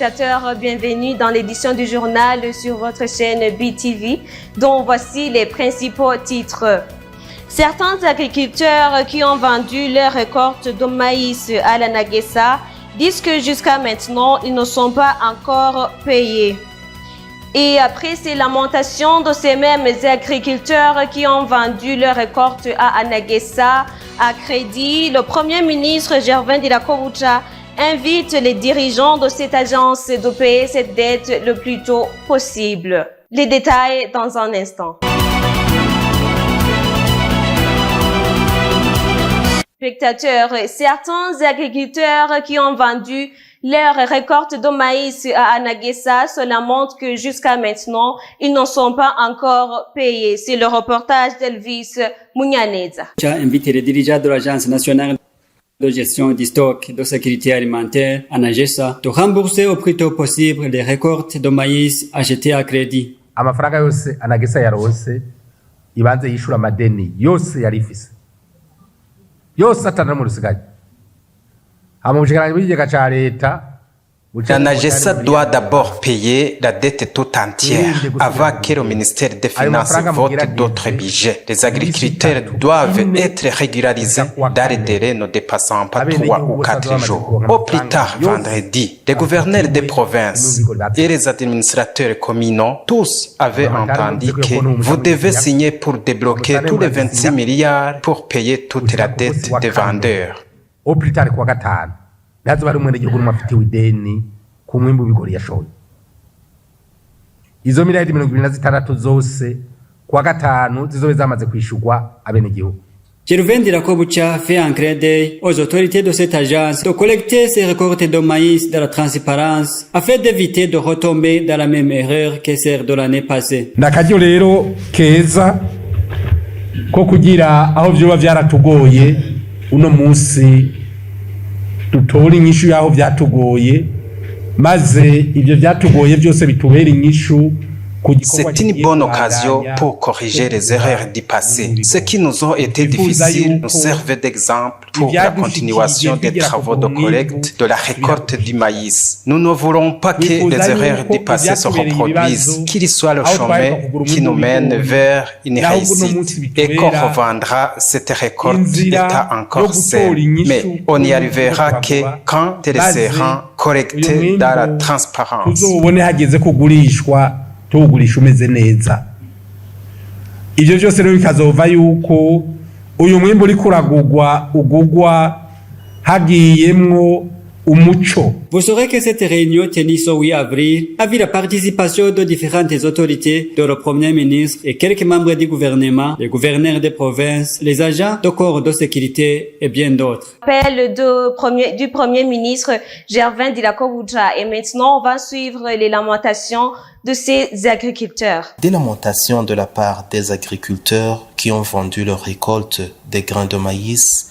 téléspectateurs, bienvenue dans l'édition du journal sur votre chaîne BTV, dont voici les principaux titres. Certains agriculteurs qui ont vendu leur récolte de maïs à la Naguessa disent que jusqu'à maintenant, ils ne sont pas encore payés. Et après ces lamentations de ces mêmes agriculteurs qui ont vendu leur récolte à Anaguessa à crédit, le Premier ministre Gervin Dirakobucha invite les dirigeants de cette agence de payer cette dette le plus tôt possible. Les détails dans un instant. Spectateurs, certains agriculteurs qui ont vendu leur récolte de maïs à Anaguessa se lamentent que jusqu'à maintenant, ils ne sont pas encore payés. C'est le reportage d'Elvis Munyaneza. J'ai invité les dirigeants de l'Agence nationale de gestion du stock de sécurité alimentaire, Anaguessa, de rembourser au plus tôt possible les récoltes de maïs achetées à crédit. Amafaranga yose Anaguessa yarose ibanze yishura amadeni yose yari ifise. Yose atana mu rusigaye. La Naguessa doit d'abord payer la dette tout entière avant que le ministère des Finances vote d'autres budgets. Les agriculteurs doivent être régularisés dans les délais ne dépassant pas 3 ou 4 jours. Au plus tard vendredi, les gouverneurs des provinces et les administrateurs communaux, tous avaient entendu que vous devez signer pour débloquer tous les 26 milliards pour payer toute la dette des vendeurs. Au plus tard kwa gatanu nazo bari umwene gihugu n'umafitiwe ideni ku mwimbu bigori yashoye izo miliyari 26 zose kwa gatanu zizobe zamaze kwishurwa abene gihugu. Gervin Dirakobucha fait un clin d'œil aux autorités de cette agence de collecter ces récoltes de maïs de la transparence afin d'éviter de retomber dans la même erreur que celle de l'année passée. Nakajyo rero keza ko kugira aho vyoba vyaratugoye uno munsi tutori inyishu yaho vyatugoye maze ivyo vyatugoye byose bitubera inyishu. C'est une bonne occasion pour corriger les erreurs du passé. Ce qui nous ont été difficiles nous servait d'exemple pour la continuation des travaux de collecte de la récolte du maïs. Nous ne voulons pas que les erreurs du passé se reproduisent, qu'il soit le chemin qui nous mène vers une réussite et qu'on revendra cette récolte état encore saine. Mais on n'y arrivera que quand elle sera collectée dans la transparence. tugurisha umeze neza. Ivyo byose rero bikazova yuko uyu mwimbo uri kuragugwa ugugwa hagiyemwo umuco. Vous saurez que cette réunion tenue ce 8 avril a vu la participation de différentes autorités, de le Premier ministre et quelques membres du gouvernement, les gouverneurs des provinces, les agents de corps de sécurité et bien d'autres. Appel du Premier ministre Gervin Dirakobucha et maintenant on va suivre les lamentations de ces agriculteurs. Des lamentations de la part des agriculteurs qui ont vendu leur récolte des grains de maïs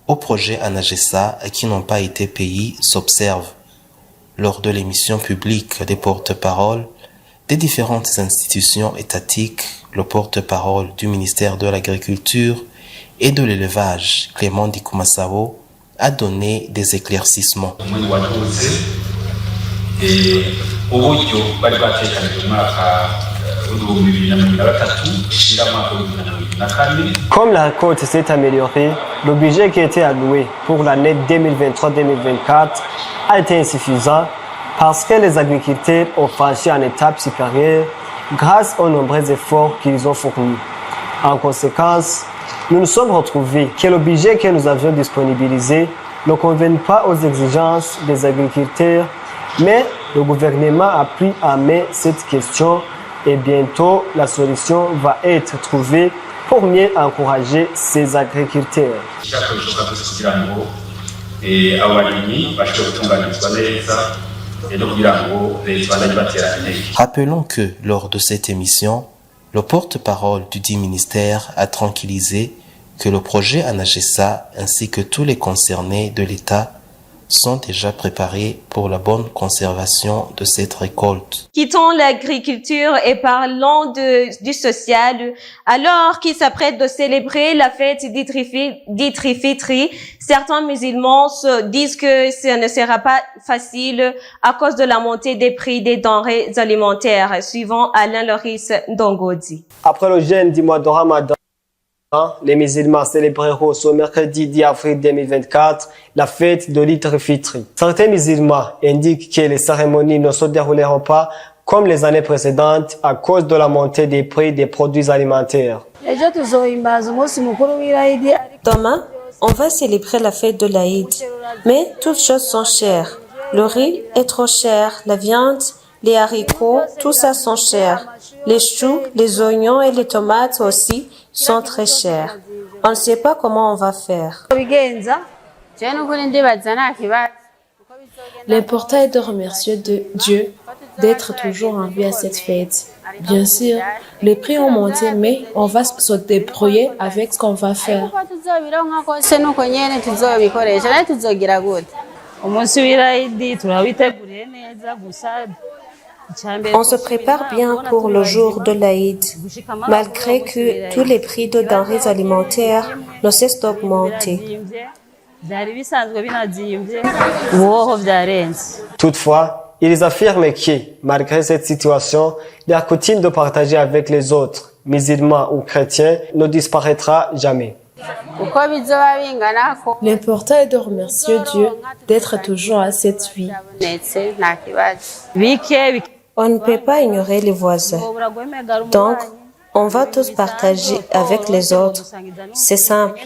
au projet Anaguessa et qui n'ont pas été payés s'observent lors de l'émission publique des porte-paroles des différentes institutions étatiques, le porte-parole du ministère de l'Agriculture et de l'Élevage, Clément Dikumasabo, a donné des éclaircissements. Comme la récolte s'est améliorée, le budget qui était alloué pour l'année 2023-2024 a été insuffisant parce que les agriculteurs ont franchi en étape supérieure grâce aux nombreux efforts qu'ils ont fournis. En conséquence, nous nous sommes retrouvés que le budget que nous avions disponibilisé ne convenait pas aux exigences des agriculteurs, mais le gouvernement a pris en main cette question et bientôt la solution va être trouvée pour mieux encourager ces agriculteurs. Rappelons que lors de cette émission, le porte-parole du dit ministère a tranquillisé que le projet Anaguessa ainsi que tous les concernés de l'État sont déjà préparés pour la bonne conservation de cette récolte. Quittons l'agriculture et parlons du social. Alors qu'ils s'apprêtent de célébrer la fête d'Eid Fitri, certains musulmans se disent que ce ne sera pas facile à cause de la montée des prix des denrées alimentaires, suivant Alain Loris Ndongodi. Après le jeûne du mois de Ramadan, les musulmans célébreront ce mercredi 10 avril 2024 la fête de l'Eid Fitri. Certains musulmans indiquent que les cérémonies ne se dérouleront pas comme les années précédentes à cause de la montée des prix des produits alimentaires. Demain, on va célébrer la fête de l'Aïd, mais toutes choses sont chères. Le riz est trop cher, la viande, les haricots, tout ça sont chers. Les choux, les oignons et les tomates aussi sont très chers. On ne sait pas comment on va faire. L'important est de remercier Dieu d'être toujours en vie à cette fête. Bien sûr, les prix ont monté, mais on va se débrouiller avec ce qu'on va faire. On se prépare bien pour le jour de l'Aïd, malgré que tous les prix de denrées alimentaires ne cessent d'augmenter. Toutefois, ils affirment que, malgré cette situation, leur coutume de partager avec les autres, musulmans ou chrétiens, ne disparaîtra jamais. L'important est de remercier Dieu d'être toujours à cette vie. On ne peut pas ignorer les voisins. Donc, on va tous partager avec les autres. C'est simple.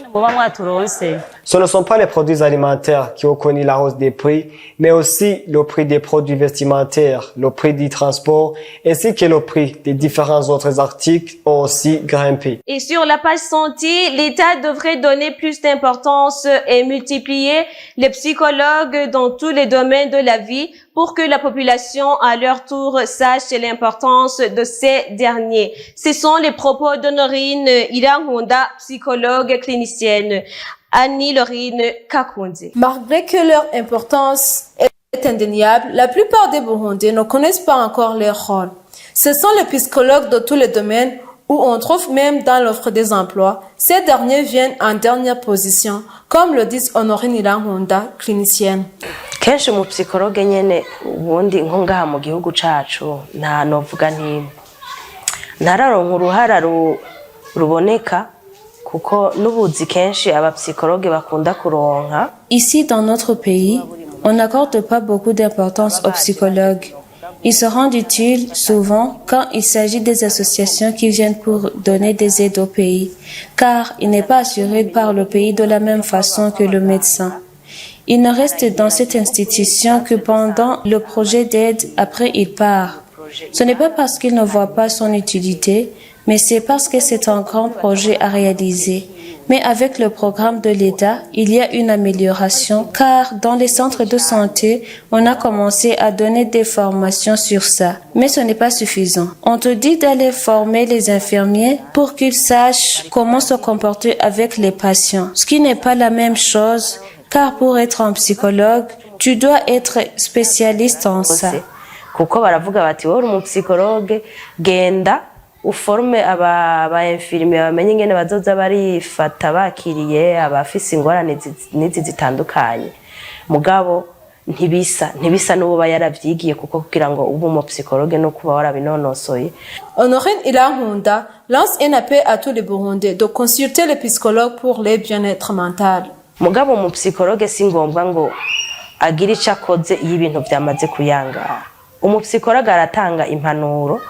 Ce ne sont pas les produits alimentaires qui ont connu la hausse des prix, mais aussi le prix des produits vestimentaires, le prix du transport, ainsi que le prix des différents autres articles ont aussi grimpé. Et sur la page santé, l'État devrait donner plus d'importance et multiplier les psychologues dans tous les domaines de la vie pour que la population, à leur tour, sache l'importance de ces derniers. Ce sont les propos d'Honorine Irangunda, psychologue clinicienne. Annie-Laurine Kakundi. Malgré que leur importance est indéniable, la plupart des Burundais ne connaissent pas encore leur rôle. Ce sont les psychologues de tous les domaines où on trouve même dans l'offre des emplois. Ces derniers viennent en dernière position, comme le dit Honorine Irangunda, clinicienne. Kenshi mu psychologue nyene ubundi nko ngaha mu gihugu cacu nta novuga nti ntararonka uruhara ruboneka kuko nubuzi kenshi aba psychologue bakunda kuronka. Ici dans notre pays, on n'accorde pas beaucoup d'importance aux psychologues. Ils se rendent utiles souvent quand il s'agit des associations qui viennent pour donner des aides au pays, car il n'est pas assuré par le pays de la même façon que le médecin. Il ne reste dans cette institution que pendant le projet d'aide, après il part. Ce n'est pas parce qu'il ne voit pas son utilité, mais c'est parce que c'est un grand projet à réaliser. Mais avec le programme de l'État, il y a une amélioration car dans les centres de santé, on a commencé à donner des formations sur ça. Mais ce n'est pas suffisant. On te dit d'aller former les infirmiers pour qu'ils sachent comment se comporter avec les patients, ce qui n'est pas la même chose. Car pour être un psychologue, tu dois être spécialiste en ça. Kuko baravuga bati wowe uri psychologue genda uforme aba infirmier bamenye ngene bazoza barifata bakiriye abafise ingorane n'izi zitandukanye. Mugabo ntibisa n'uwo yaravyigiye kuko kugira ngo ube umu psychologue no kuba warabinonosoye. Honorine Irangunda lance un appel à tous les Burundais de consulter le psychologue pour le bien-être mental. Mugabo mu psychologue si ngombwa ngo agira ico akoze iyo ibintu vyamaze kuyangara. Umupsikologe aratanga impanuro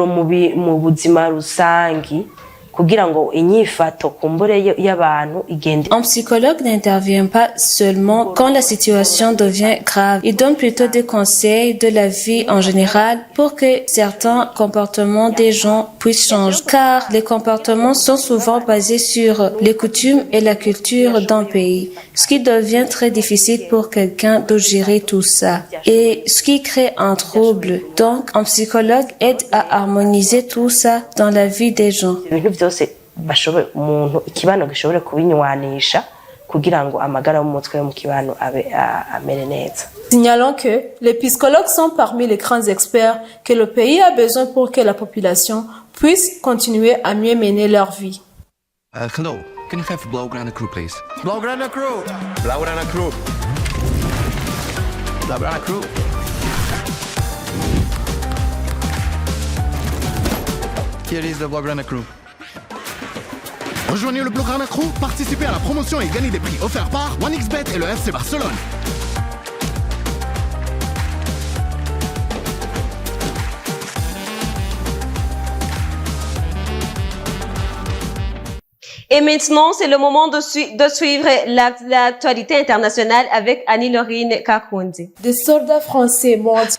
mu buzima rusangi kugira ngo inyifato kumbure y'abantu igende. Un psychologue n'intervient pas seulement quand la situation devient grave. Il donne plutôt des conseils de la vie en général pour que certains comportements des gens puissent changer. Car les comportements sont souvent basés sur les coutumes et la culture d'un pays. Ce qui devient très difficile pour quelqu'un de gérer tout ça. Et ce qui crée un trouble. Donc, un psychologue aide à harmoniser tout ça dans la vie des gens. Ibintu byose bashoboye umuntu ikibano gishobore kubinywanisha kugira ngo amagara y'umutwe yo mu kibano amere neza. Signalons que les psychologues sont parmi les grands experts que le pays a besoin pour que la population puisse continuer à mieux mener leur vie. Hello, can you have Blaugrana crew, please? Blaugrana crew! Blaugrana crew! Blaugrana crew! Here is the Blaugrana crew. Rejoignez le Blaugrana crew, participez à la promotion et gagnez des prix offerts par 1xBet et le FC Barcelone. Et maintenant, c'est le moment de suivre l'actualité internationale avec Annie-Laurine Kakundi. Des soldats français montent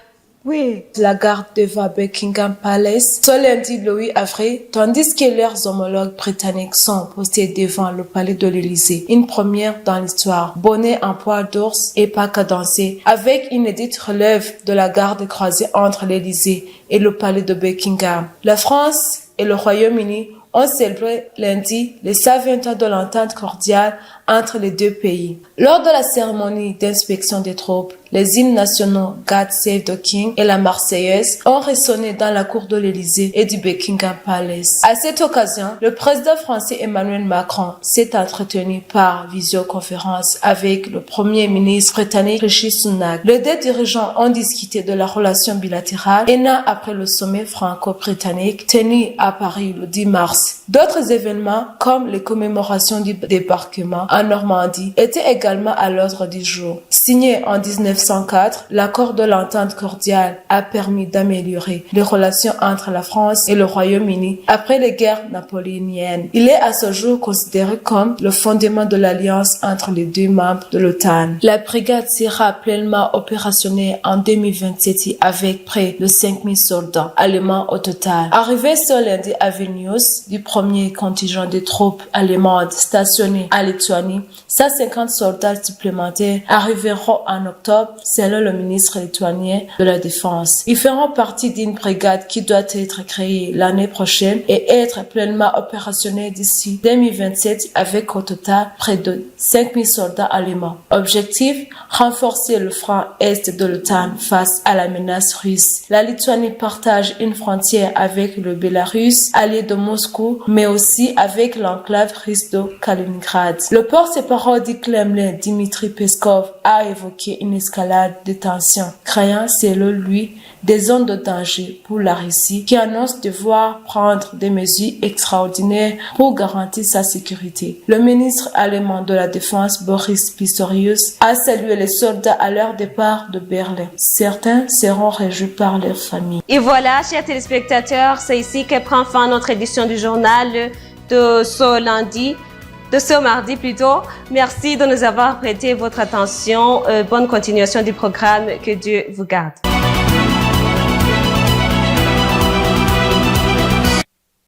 la garde devant Buckingham Palace ce lundi le 8 avril, tandis que leurs homologues britanniques sont postés devant le palais de l'Élysée. Une première dans l'histoire. Bonnet en poil d'ours et pas cadencé, avec une inédite relève de la garde croisée entre l'Élysée et le palais de Buckingham. La France et le Royaume-Uni ont célébré lundi les 120 ans de l'entente cordiale entre les deux pays. Lors de la cérémonie d'inspection des troupes, les hymnes nationaux God Save the King et la Marseillaise ont résonné dans la cour de l'Élysée et du Buckingham Palace. À cette occasion, le président français Emmanuel Macron s'est entretenu par visioconférence avec le premier ministre britannique Rishi Sunak. Les deux dirigeants ont discuté de la relation bilatérale un an après le sommet franco-britannique tenu à Paris le 10 mars. D'autres événements, comme les commémorations du débarquement en Normandie, étaient également à l'ordre du jour. Signé en 1904, l'accord de l'entente cordiale a permis d'améliorer les relations entre la France et le Royaume-Uni après les guerres napoléoniennes. Il est à ce jour considéré comme le fondement de l'alliance entre les deux membres de l'OTAN. La brigade sera pleinement opérationnelle en 2027 avec près de 5000 soldats allemands au total. Arrivé ce lundi à Vilnius, du premier contingent de troupes allemandes stationnées à Lituanie, 150 soldats supplémentaires arriveront en octobre, selon le ministre lituanien de la Défense. Ils feront partie d'une brigade qui doit être créée l'année prochaine et être pleinement opérationnelle d'ici 2027 avec au total près de 5000 soldats allemands. Objectif, renforcer le flanc est de l'OTAN face à la menace russe. La Lituanie partage une frontière avec le Bélarus, allié de Moscou, mais aussi avec l'enclave russe de Kaliningrad. Le porte-parole du Kremlin, Dmitry Peskov, a évoqué une escalade de tensions, créant, selon lui, des zones de danger pour la Russie qui annonce devoir prendre des mesures extraordinaires pour garantir sa sécurité. Le ministre allemand de la Défense, Boris Pistorius, a salué les soldats à leur départ de Berlin. Certains seront réjouis par leur famille. Et voilà, chers téléspectateurs, c'est ici que prend fin notre édition du journal de ce mardi plutôt. Merci de nous avoir prêté votre attention. Bonne continuation du programme. Que Dieu vous garde.